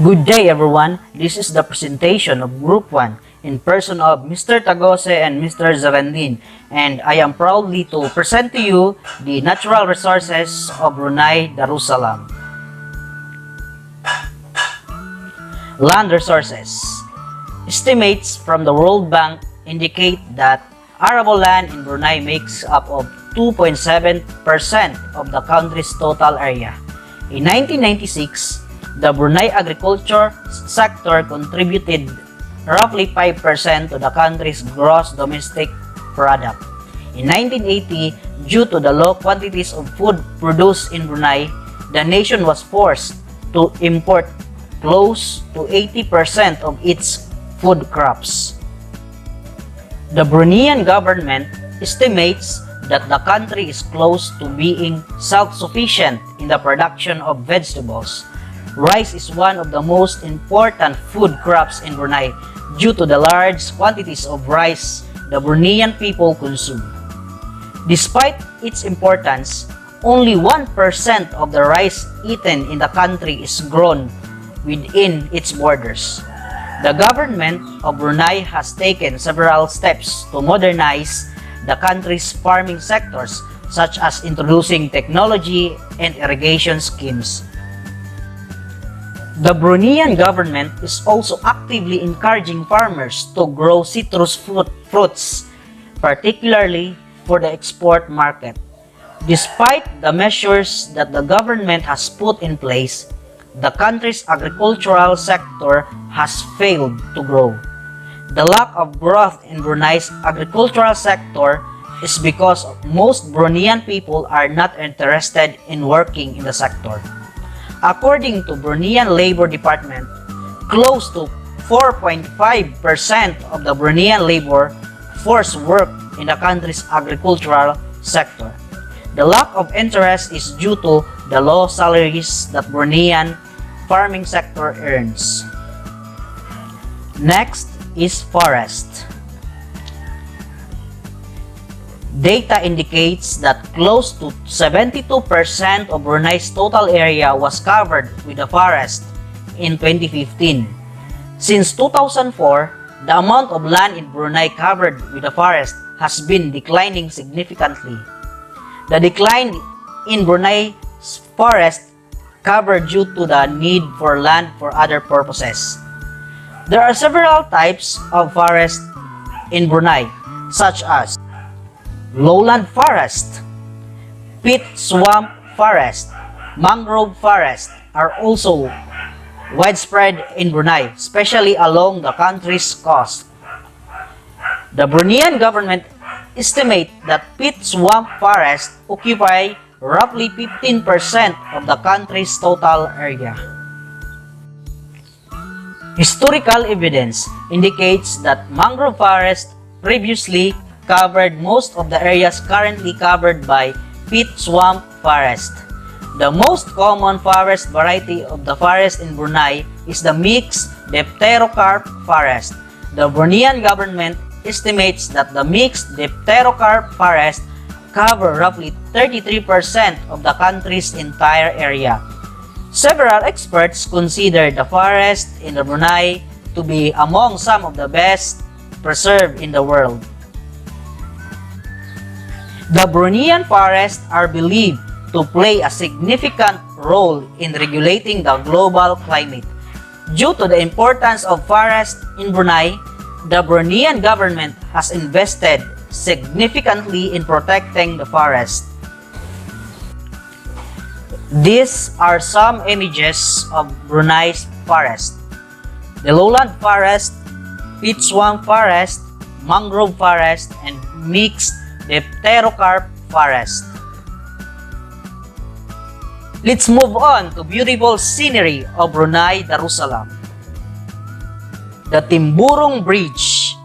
Good day everyone, this is the presentation of Group 1 in person of Mr. Tagose and Mr. Zarandin, and I am proudly to present to you the natural resources of Brunei Darussalam. Land resources. Estimates from the World Bank indicate that arable land in Brunei makes up of 2.7% of the country's total area. In 1996, the Brunei agriculture sector contributed roughly 5% to the country's gross domestic product. In 1980, due to the low quantities of food produced in Brunei, the nation was forced to import close to 80% of its food crops. The Bruneian government estimates that the country is close to being self-sufficient in the production of vegetables. Rice is one of the most important food crops in Brunei due to the large quantities of rice the Bruneian people consume. Despite its importance, only 1% of the rice eaten in the country is grown within its borders. The government of Brunei has taken several steps to modernize the country's farming sectors, such as introducing technology and irrigation schemes. The Bruneian government is also actively encouraging farmers to grow citrus fruits, particularly for the export market. Despite the measures that the government has put in place, the country's agricultural sector has failed to grow. The lack of growth in Brunei's agricultural sector is because most Bruneian people are not interested in working in the sector. According to Bruneian Labor Department, close to 4.5% of the Bruneian labor force work in the country's agricultural sector. The lack of interest is due to the low salaries that Bruneian farming sector earns. Next is forest. Data indicates that close to 72% of Brunei's total area was covered with a forest in 2015. Since 2004, the amount of land in Brunei covered with a forest has been declining significantly. The decline in Brunei's forest cover due to the need for land for other purposes. There are several types of forest in Brunei, such as lowland forest, peat swamp forest, mangrove forest are also widespread in Brunei, especially along the country's coast. The Bruneian government estimates that peat swamp forests occupy roughly 15% of the country's total area. Historical evidence indicates that mangrove forest previously covered most of the areas currently covered by peat swamp forest. The most common forest variety of the forest in Brunei is the mixed dipterocarp forest. The Bruneian government estimates that the mixed dipterocarp forest cover roughly 33% of the country's entire area. Several experts consider the forest in the Brunei to be among some of the best preserved in the world. The Bruneian forests are believed to play a significant role in regulating the global climate. Due to the importance of forests in Brunei, the Bruneian government has invested significantly in protecting the forest. These are some images of Brunei's forest: the lowland forest, peat swamp forest, mangrove forest, and mixed dipterocarp forest. Let's move on to beautiful scenery of Brunei Darussalam. The Timburong Bridge.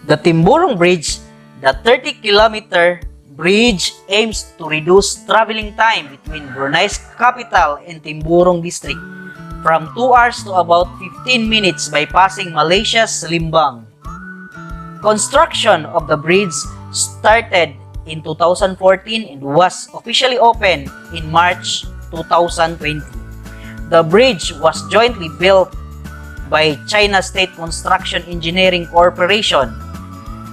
The Timburong Bridge, the 30-kilometer bridge, aims to reduce traveling time between Brunei's capital and Timburong district from 2 hours to about 15 minutes by passing Malaysia's Limbang. Construction of the bridge started in 2014 and was officially opened in March 2020. The bridge was jointly built by China State Construction Engineering Corporation,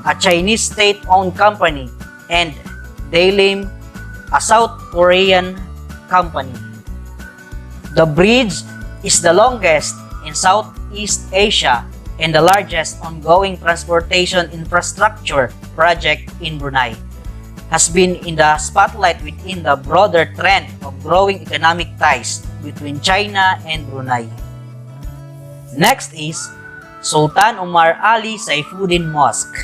a Chinese state-owned company, and Daelim, a South Korean company. The bridge is the longest in Southeast Asia and the largest ongoing transportation infrastructure project in Brunei, has been in the spotlight within the broader trend of growing economic ties between China and Brunei. Next is Sultan Omar Ali Saifuddin Mosque.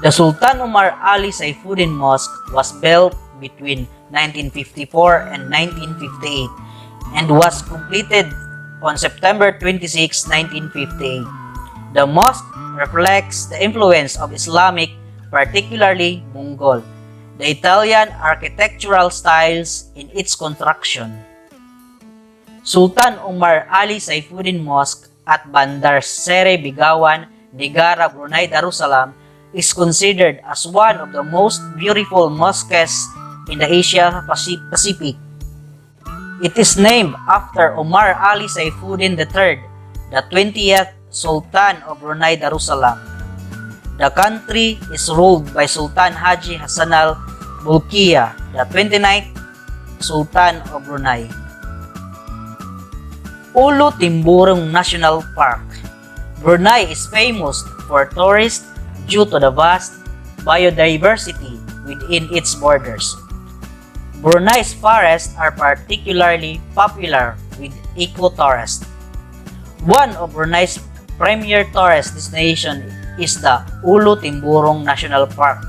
The Sultan Omar Ali Saifuddin Mosque was built between 1954 and 1958 and was completed on September 26, 1958. The mosque reflects the influence of Islamic, particularly Mongol, the Italian architectural styles in its construction. Sultan Omar Ali Saifuddin Mosque at Bandar Seri Begawan, Negara, Brunei, Darussalam is considered as one of the most beautiful mosques in the Asia Pacific. It is named after Omar Ali Saifuddin III, the 20th Sultan of Brunei Darussalam. The country is ruled by Sultan Haji Hassan al-Bolkiah, the 29th Sultan of Brunei. Ulu Timburong National Park. Brunei is famous for tourists due to the vast biodiversity within its borders. Brunei's forests are particularly popular with eco-tourists. One of Brunei's premier tourist destinations is the Ulu Timburong National Park.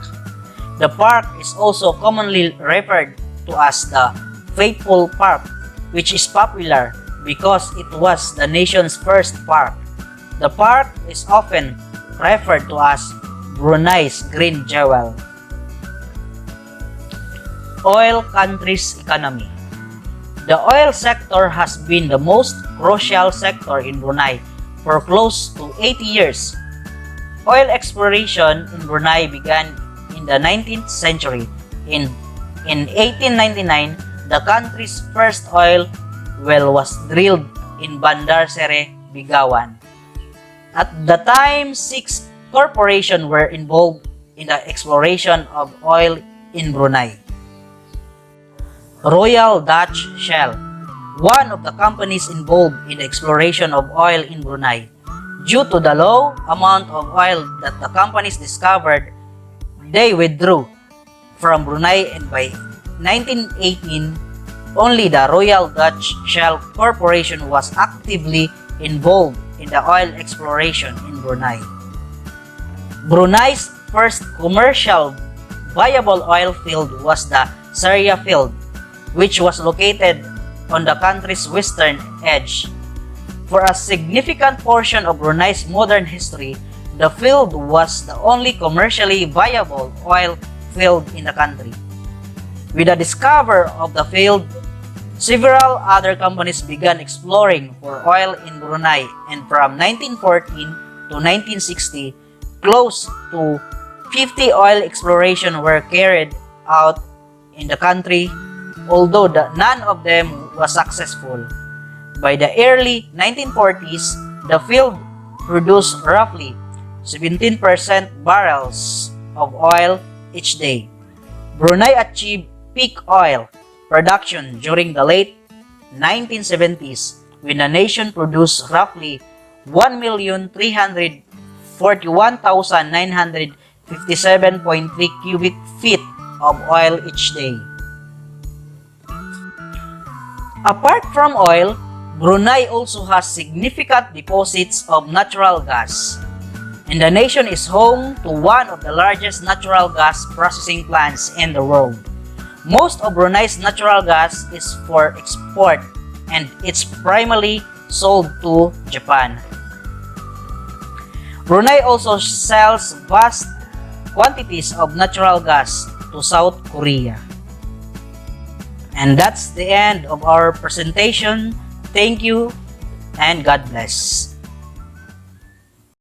The park is also commonly referred to as the Faithful Park, which is popular because it was the nation's first park. The park is often referred to as Brunei's Green Jewel. Oil country's economy. The oil sector has been the most crucial sector in Brunei for close to 80 years. Oil exploration in Brunei began in the 19th century. In 1899, the country's first oil well was drilled in Bandar Seri Begawan. At the time, 6 corporations were involved in the exploration of oil in Brunei. Royal Dutch Shell, one of the companies involved in the exploration of oil in Brunei. Due to the low amount of oil that the companies discovered, they withdrew from Brunei, and by 1918, only the Royal Dutch Shell Corporation was actively involved in the oil exploration in Brunei. Brunei's first commercial viable oil field was the Saria field, which was located on the country's western edge. For a significant portion of Brunei's modern history, the field was the only commercially viable oil field in the country. With the discovery of the field, several other companies began exploring for oil in Brunei, and from 1914 to 1960, close to 50 oil explorations were carried out in the country, although none of them was successful. By the early 1940s, the field produced roughly 17% barrels of oil each day. Brunei achieved peak oil production during the late 1970s, when the nation produced roughly 1,341,957.3 cubic feet of oil each day. Apart from oil, Brunei also has significant deposits of natural gas, and the nation is home to one of the largest natural gas processing plants in the world. Most of Brunei's natural gas is for export, and it's primarily sold to Japan. Brunei also sells vast quantities of natural gas to South Korea. And that's the end of our presentation. Thank you and God bless.